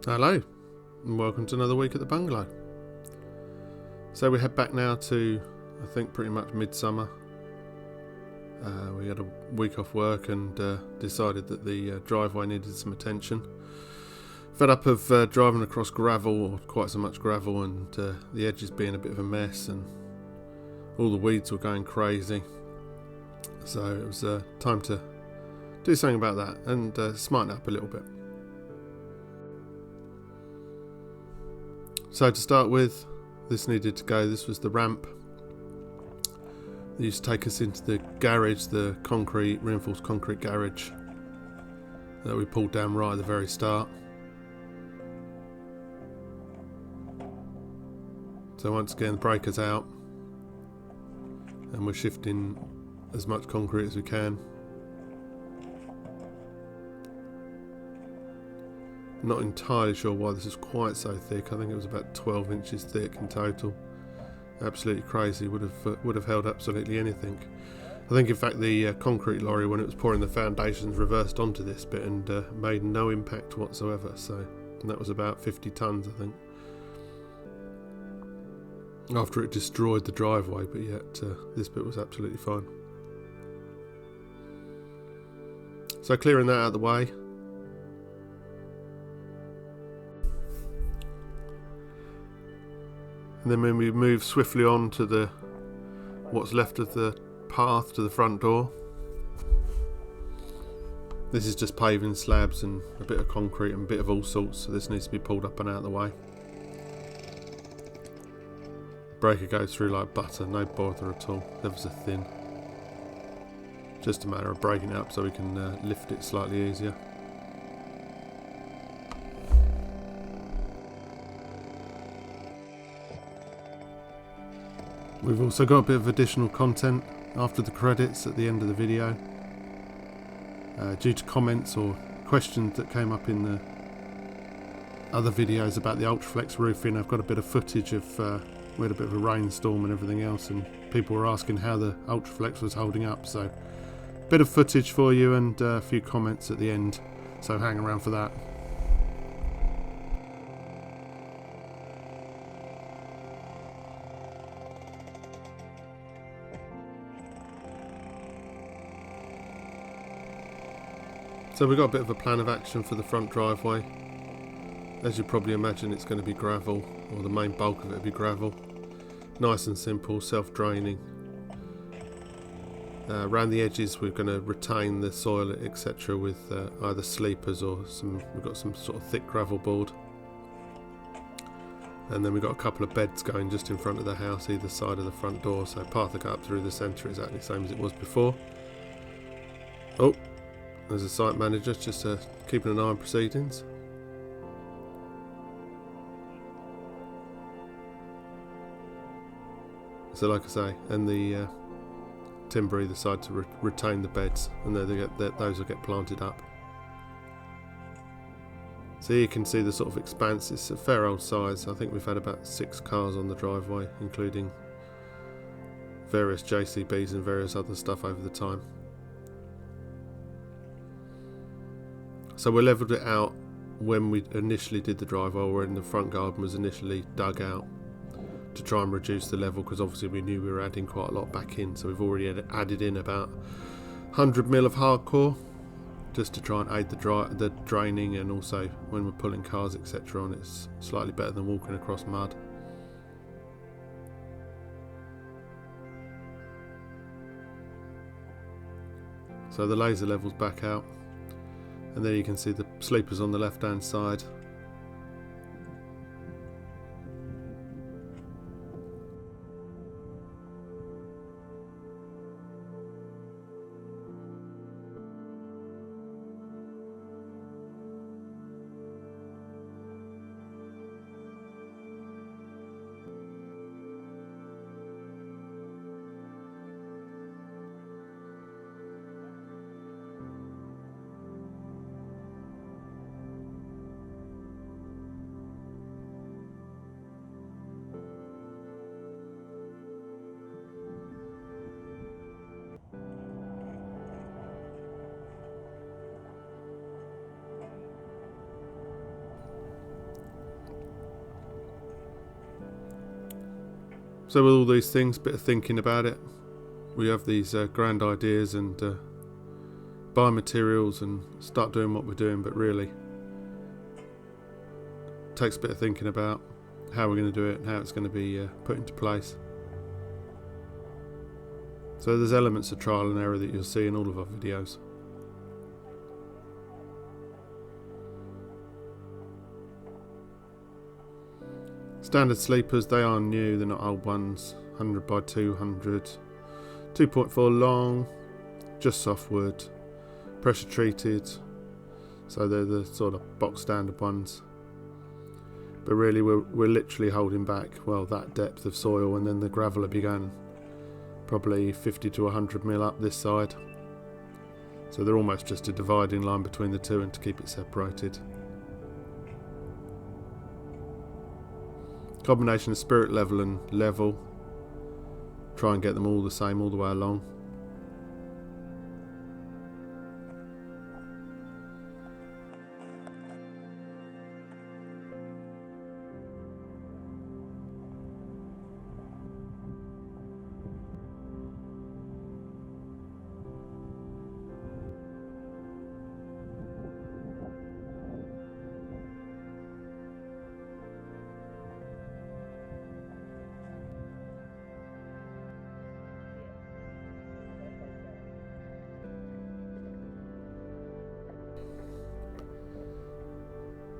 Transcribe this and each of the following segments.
Hello, and welcome to another week at the bungalow. So we head back now to, I think, pretty much midsummer. We had a week off work and decided that the driveway needed some attention. Fed up of driving across gravel, or quite so much gravel, and the edges being a bit of a mess, and all the weeds were going crazy. So it was time to do something about that and smarten up a little bit. So to start with, this needed to go. This was the ramp. They used to take us into the garage, the reinforced concrete garage that we pulled down right at the very start. So once again, the breaker's out and we're shifting as much concrete as we can. Not entirely sure why this is quite so thick. I think it was about 12 inches thick in total. Absolutely crazy. Would have held absolutely anything. I think in fact the concrete lorry, when it was pouring the foundations, reversed onto this bit and made no impact whatsoever. So that was about 50 tons, I think, after it destroyed the driveway, but yet this bit was absolutely fine. So clearing that out of the way, and then when we move swiftly on to what's left of the path to the front door. This is just paving slabs and a bit of concrete and a bit of all sorts, so this needs to be pulled up and out of the way. Breaker goes through like butter, no bother at all, ever so thin. Just a matter of breaking it up so we can lift it slightly easier. We've also got a bit of additional content after the credits at the end of the video. Due to comments or questions that came up in the other videos about the Ultraflex roofing, I've got a bit of footage of, we had a bit of a rainstorm and everything else, and people were asking how the Ultraflex was holding up, so a bit of footage for you and a few comments at the end, so hang around for that. So we've got a bit of a plan of action for the front driveway. As you probably imagine, it's going to be gravel, or the main bulk of it will be gravel. Nice and simple, self-draining. Around the edges we're going to retain the soil, etc. with either sleepers or we've got some sort of thick gravel board. And then we've got a couple of beds going just in front of the house, either side of the front door, so path will go up through the centre exactly the same as it was before. Oh! As a site manager, just keeping an eye on proceedings. So like I say, and the timber either side to retain the beds, and those will get planted up. So you can see the sort of expanse. It's a fair old size. I think we've had about 6 cars on the driveway, including various JCBs and various other stuff over the time. So we levelled it out when we initially did the driveway, or when the front garden was initially dug out, to try and reduce the level, because obviously we knew we were adding quite a lot back in. So we've already added in about 100 mil of hardcore, just to try and aid the draining, and also when we're pulling cars etc. on, it's slightly better than walking across mud. So the laser level's back out. And there you can see the sleepers on the left hand side. So with all these things, bit of thinking about it. We have these grand ideas and buy materials and start doing what we're doing, but really it takes a bit of thinking about how we're going to do it and how it's going to be put into place. So there's elements of trial and error that you'll see in all of our videos. Standard sleepers, they are new, they're not old ones. 100 by 200, 2.4 long, just softwood, pressure treated, so they're the sort of box standard ones. But really we're literally holding back, well, that depth of soil, and then the gravel will be going probably 50 to 100 mil up this side. So they're almost just a dividing line between the two and to keep it separated. Combination of spirit level and level. Try and get them all the same all the way along.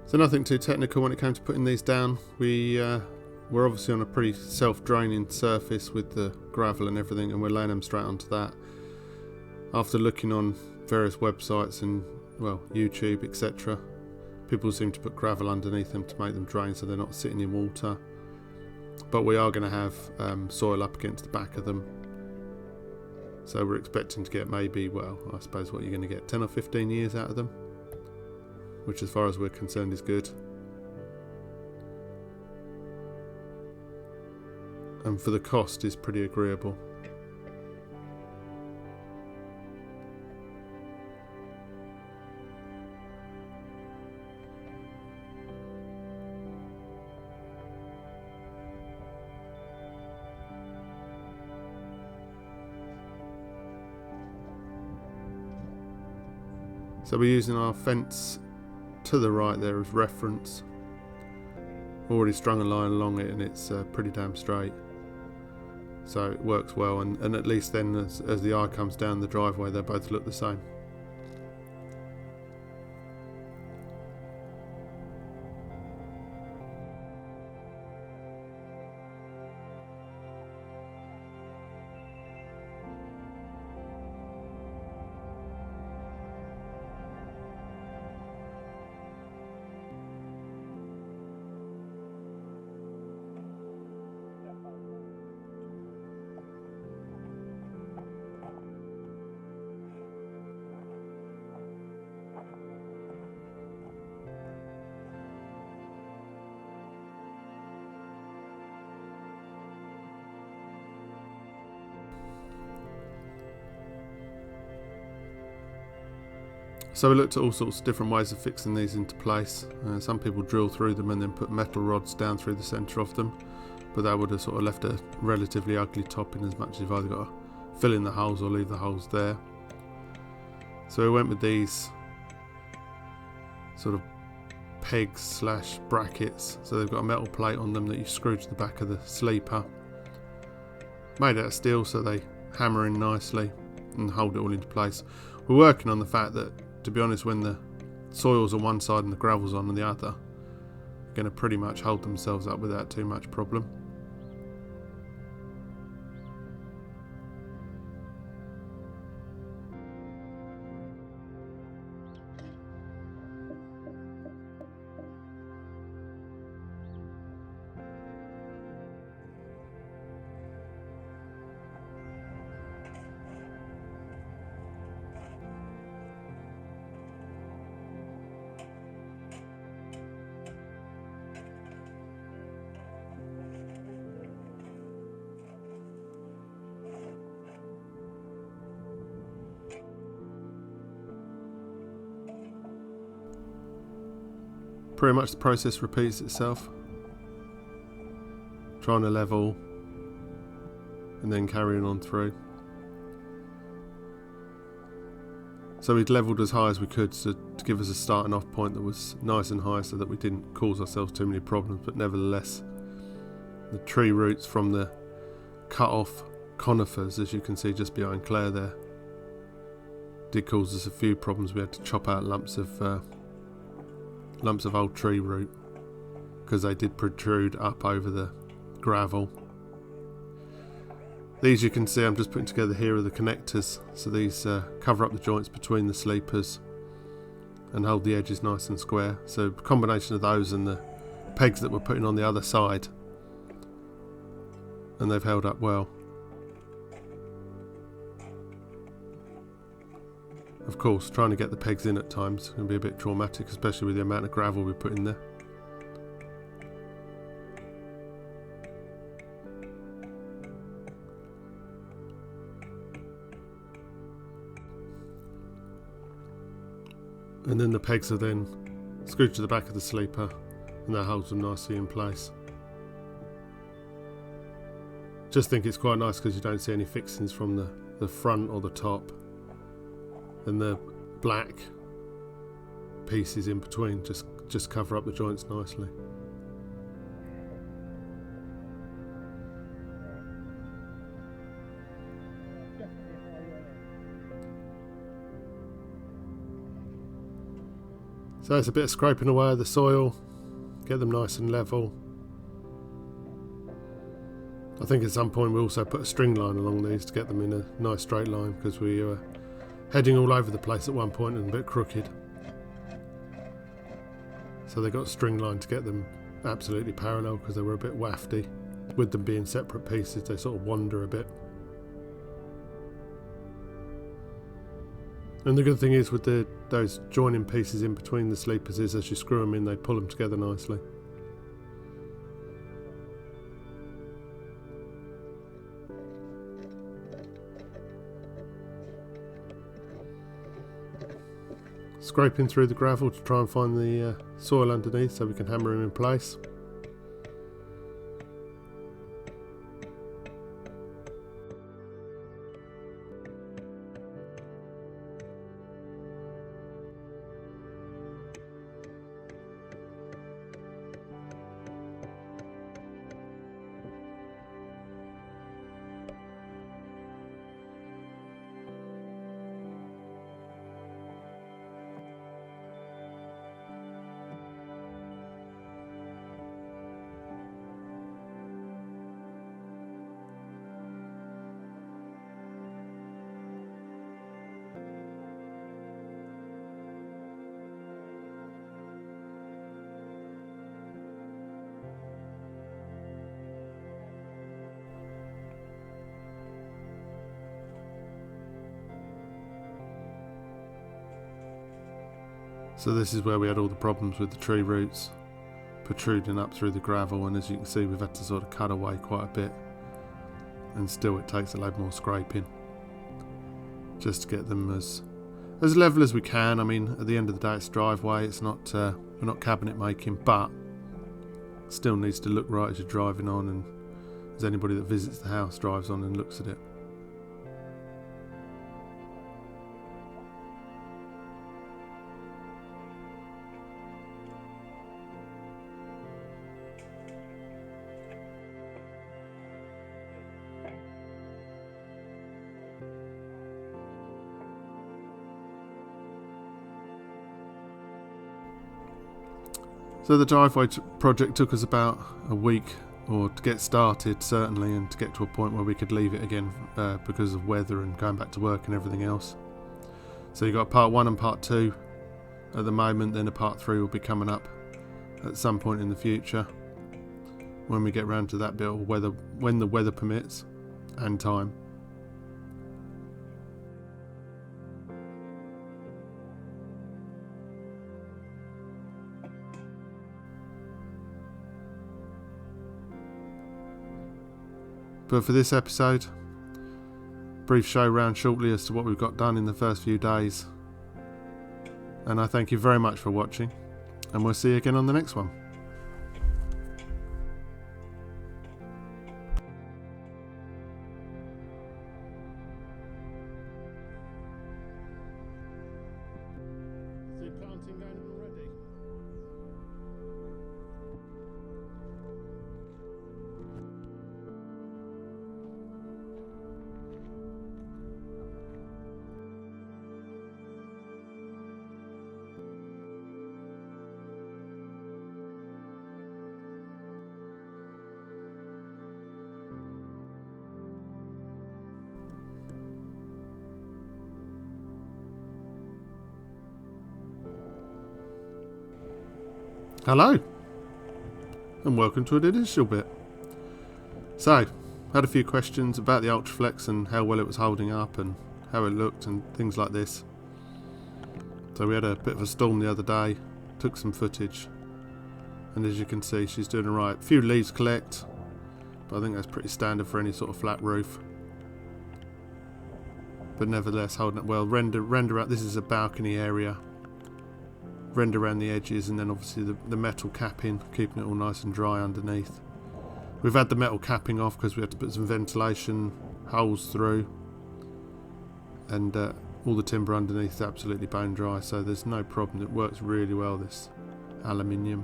So nothing too technical when it came to putting these down. We're obviously on a pretty self-draining surface with the gravel and everything, and we're laying them straight onto that. After looking on various websites and, well, YouTube, etc., people seem to put gravel underneath them to make them drain so they're not sitting in water. But we are going to have soil up against the back of them. So we're expecting to get maybe, well, I suppose what you're going to get, 10 or 15 years out of them, which as far as we're concerned is good. And for the cost is pretty agreeable. So we're using our fence to the right there as reference. Already strung a line along it and it's pretty damn straight, so it works well, and at least then as the eye comes down the driveway they both look the same. So we looked at all sorts of different ways of fixing these into place. Some people drill through them and then put metal rods down through the centre of them, but that would have sort of left a relatively ugly top in as much as you've either got to fill in the holes or leave the holes there. So we went with these sort of pegs slash brackets, so they've got a metal plate on them that you screw to the back of the sleeper. Made out of steel so they hammer in nicely and hold it all into place. We're working on the fact that, to be honest, when the soil's on one side and the gravel's on the other, they're going to pretty much hold themselves up without too much problem. Pretty much the process repeats itself. Trying to level, and then carrying on through. So we'd levelled as high as we could to give us a starting off point that was nice and high so that we didn't cause ourselves too many problems, but nevertheless the tree roots from the cut off conifers, as you can see just behind Claire there, did cause us a few problems. We had to chop out lumps of old tree root because they did protrude up over the gravel. These, you can see, I'm just putting together here, are the connectors. So these cover up the joints between the sleepers and hold the edges nice and square. So a combination of those and the pegs that we're putting on the other side, and they've held up well. Of course, trying to get the pegs in at times can be a bit traumatic, especially with the amount of gravel we put in there. And then the pegs are then screwed to the back of the sleeper, and that holds them nicely in place. Just think it's quite nice because you don't see any fixings from the front or the top, and the black pieces in between just cover up the joints nicely. So it's a bit of scraping away of the soil, get them nice and level. I think at some point we also put a string line along these to get them in a nice straight line, because we were heading all over the place at one point and a bit crooked. So they got a string line to get them absolutely parallel, because they were a bit wafty. With them being separate pieces, they sort of wander a bit. And the good thing is with those joining pieces in between the sleepers is as you screw them in, they pull them together nicely. Scraping through the gravel to try and find the soil underneath so we can hammer them in place. So this is where we had all the problems with the tree roots protruding up through the gravel, and as you can see we've had to sort of cut away quite a bit, and still it takes a load more scraping just to get them as level as we can. I mean, at the end of the day it's driveway, it's not we're not cabinet making, but still needs to look right as you're driving on, and as anybody that visits the house drives on and looks at it. So the driveway project took us about a week, or to get started certainly, and to get to a point where we could leave it again because of weather and going back to work and everything else. So you got part 1 and part 2 at the moment, then a part 3 will be coming up at some point in the future when we get round to that bit, or when the weather permits and time. But for this episode, brief show round shortly as to what we've got done in the first few days. And I thank you very much for watching, and we'll see you again on the next one. lighting going on already? Hello, and welcome to an initial bit. So, had a few questions about the Ultraflex and how well it was holding up and how it looked and things like this. So we had a bit of a storm the other day, took some footage, and as you can see she's doing alright. A few leaves collect, but I think that's pretty standard for any sort of flat roof. But nevertheless holding it well. Render out, this is a balcony area. Render around the edges, and then obviously the metal capping, keeping it all nice and dry underneath. We've had the metal capping off because we had to put some ventilation holes through, and all the timber underneath is absolutely bone dry, so there's no problem. It works really well, this aluminium.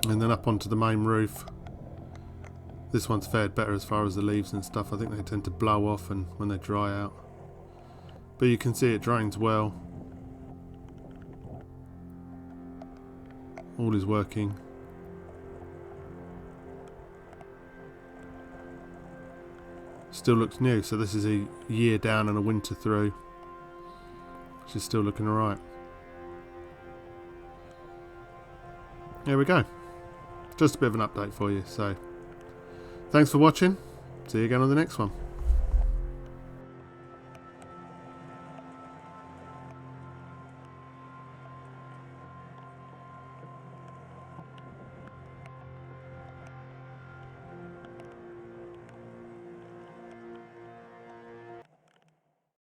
And then up onto the main roof. This one's fared better as far as the leaves and stuff. I think they tend to blow off and when they dry out. But you can see it drains well. All is working. Still looks new, so this is a year down and a winter through. She's still looking alright. There we go. Just a bit of an update for you, so thanks for watching. See you again on the next one.